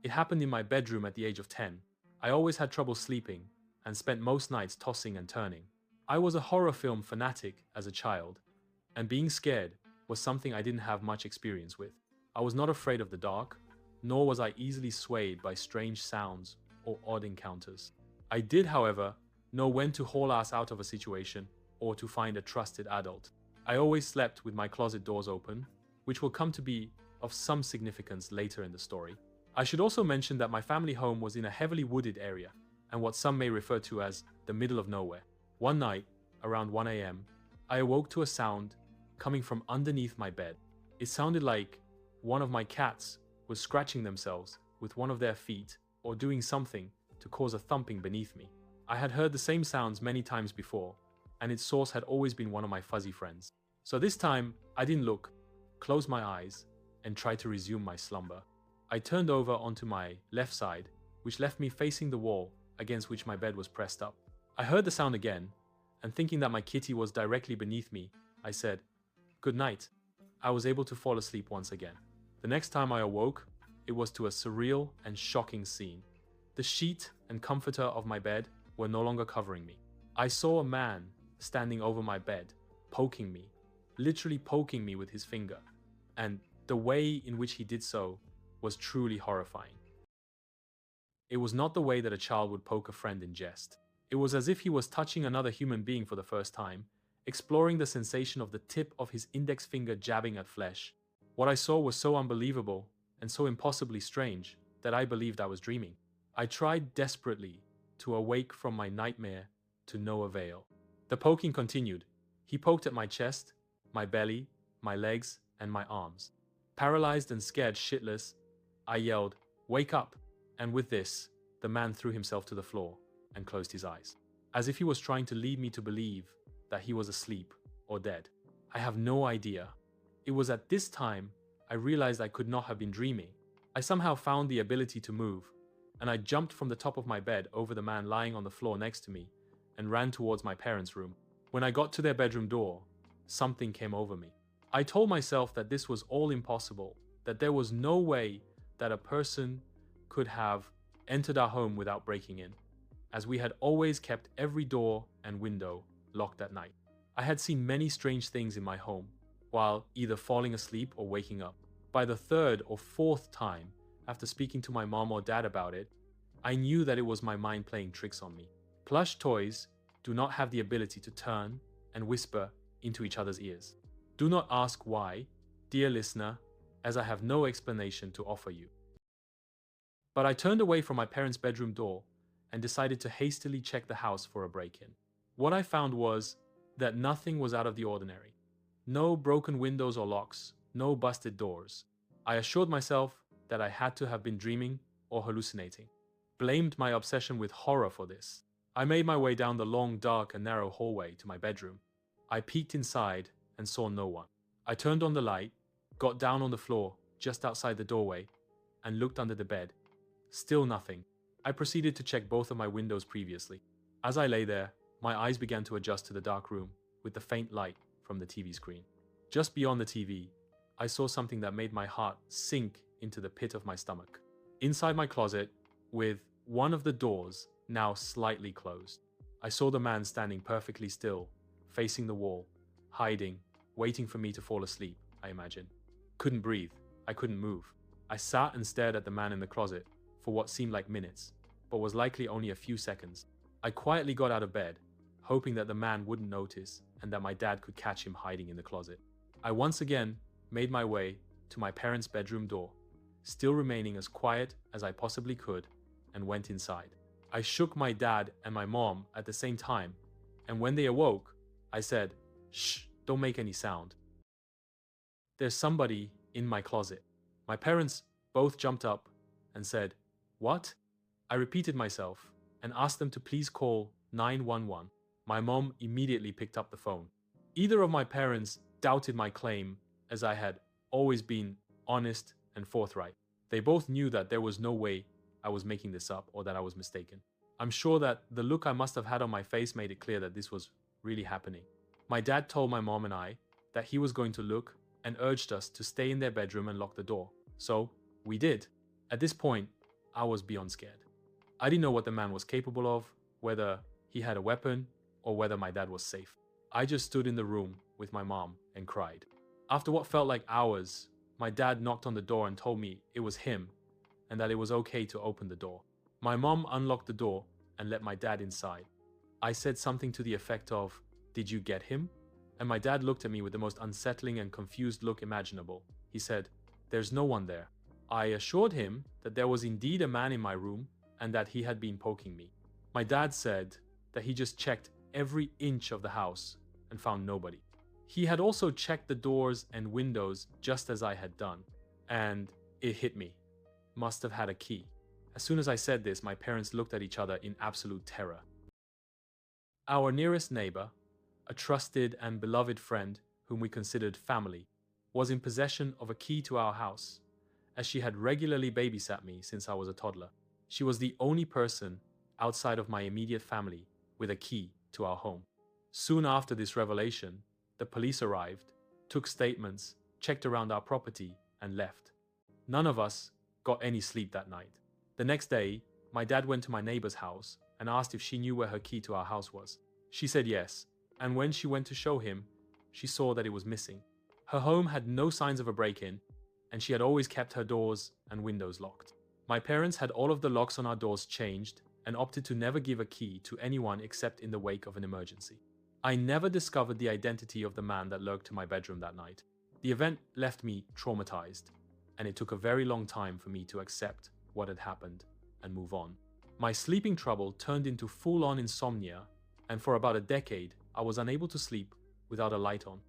It happened in my bedroom at the age of 10. I always had trouble sleeping and spent most nights tossing and turning. I was a horror film fanatic as a child, and being scared was something I didn't have much experience with. I was not afraid of the dark, nor was I easily swayed by strange sounds or odd encounters. I did, however, know when to haul ass out of a situation or to find a trusted adult. I always slept with my closet doors open, which will come to be of some significance later in the story. I should also mention that my family home was in a heavily wooded area, and what some may refer to as the middle of nowhere. One night, around 1 a.m., I awoke to a sound coming from underneath my bed. It sounded like one of my cats was scratching themselves with one of their feet or doing something to cause a thumping beneath me. I had heard the same sounds many times before, and its source had always been one of my fuzzy friends. So this time, I didn't look, closed my eyes, and tried to resume my slumber. I turned over onto my left side, which left me facing the wall against which my bed was pressed up. I heard the sound again, and thinking that my kitty was directly beneath me, I said, "Good night." I was able to fall asleep once again. The next time I awoke, it was to a surreal and shocking scene. The sheet and comforter of my bed were no longer covering me. I saw a man standing over my bed, poking me, literally poking me with his finger, and the way in which he did so was truly horrifying. It was not the way that a child would poke a friend in jest. It was as if he was touching another human being for the first time, exploring the sensation of the tip of his index finger jabbing at flesh. What I saw was so unbelievable and so impossibly strange that I believed I was dreaming. I tried desperately to awake from my nightmare to no avail. The poking continued. He poked at my chest, my belly, my legs, and my arms. Paralyzed and scared shitless, I yelled, "Wake up!" And with this, the man threw himself to the floor and closed his eyes, as if he was trying to lead me to believe that he was asleep or dead. I have no idea. It was at this time I realized I could not have been dreaming. I somehow found the ability to move, and I jumped from the top of my bed over the man lying on the floor next to me and ran towards my parents' room. When I got to their bedroom door, something came over me. I told myself that this was all impossible, that there was no way that a person could have entered our home without breaking in, as we had always kept every door and window locked at night. I had seen many strange things in my home, while either falling asleep or waking up. By the third or fourth time, after speaking to my mom or dad about it, I knew that it was my mind playing tricks on me. Plush toys do not have the ability to turn and whisper into each other's ears. Do not ask why, dear listener, as I have no explanation to offer you. But I turned away from my parents' bedroom door and decided to hastily check the house for a break-in. What I found was that nothing was out of the ordinary. No broken windows or locks, no busted doors. I assured myself that I had to have been dreaming or hallucinating. Blamed my obsession with horror for this. I made my way down the long, dark and narrow hallway to my bedroom. I peeked inside and saw no one. I turned on the light, got down on the floor just outside the doorway, and looked under the bed. Still nothing. I proceeded to check both of my windows previously. As I lay there, my eyes began to adjust to the dark room with the faint light from the TV screen. Just beyond the TV, I saw something that made my heart sink into the pit of my stomach. Inside my closet, with one of the doors now slightly closed, I saw the man standing perfectly still, facing the wall, hiding, waiting for me to fall asleep, I imagine. Couldn't breathe. I couldn't move. I sat and stared at the man in the closet for what seemed like minutes, but was likely only a few seconds. I quietly got out of bed, hoping that the man wouldn't notice and that my dad could catch him hiding in the closet. I once again made my way to my parents' bedroom door, still remaining as quiet as I possibly could, and went inside. I shook my dad and my mom at the same time, and when they awoke, I said, "Shh, don't make any sound. There's somebody in my closet." My parents both jumped up and said, "What?" I repeated myself and asked them to please call 911. My mom immediately picked up the phone. Either of my parents doubted my claim, as I had always been honest and forthright. They both knew that there was no way I was making this up or that I was mistaken. I'm sure that the look I must have had on my face made it clear that this was really happening. My dad told my mom and I that he was going to look and urged us to stay in their bedroom and lock the door. So we did. At this point, I was beyond scared. I didn't know what the man was capable of, whether he had a weapon, or whether my dad was safe. I just stood in the room with my mom and cried. After what felt like hours, my dad knocked on the door and told me it was him and that it was okay to open the door. My mom unlocked the door and let my dad inside. I said something to the effect of, "Did you get him?" And my dad looked at me with the most unsettling and confused look imaginable. He said, "There's no one there." I assured him that there was indeed a man in my room and that he had been poking me. My dad said that he just checked every inch of the house and found nobody. He had also checked the doors and windows just as I had done, and it hit me. Must have had a key. As soon as I said this, my parents looked at each other in absolute terror. Our nearest neighbor, a trusted and beloved friend whom we considered family, was in possession of a key to our house, as she had regularly babysat me since I was a toddler. She was the only person outside of my immediate family with a key to our home. Soon after this revelation, the police arrived, took statements, checked around our property, and left. None of us got any sleep that night. The next day, my dad went to my neighbor's house and asked if she knew where her key to our house was. She said yes, and when she went to show him, she saw that it was missing. Her home had no signs of a break-in, and she had always kept her doors and windows locked. My parents had all of the locks on our doors changed and opted to never give a key to anyone except in the wake of an emergency. I never discovered the identity of the man that lurked in my bedroom that night. The event left me traumatized, and it took a very long time for me to accept what had happened and move on. My sleeping trouble turned into full-on insomnia, and for about a decade, I was unable to sleep without a light on.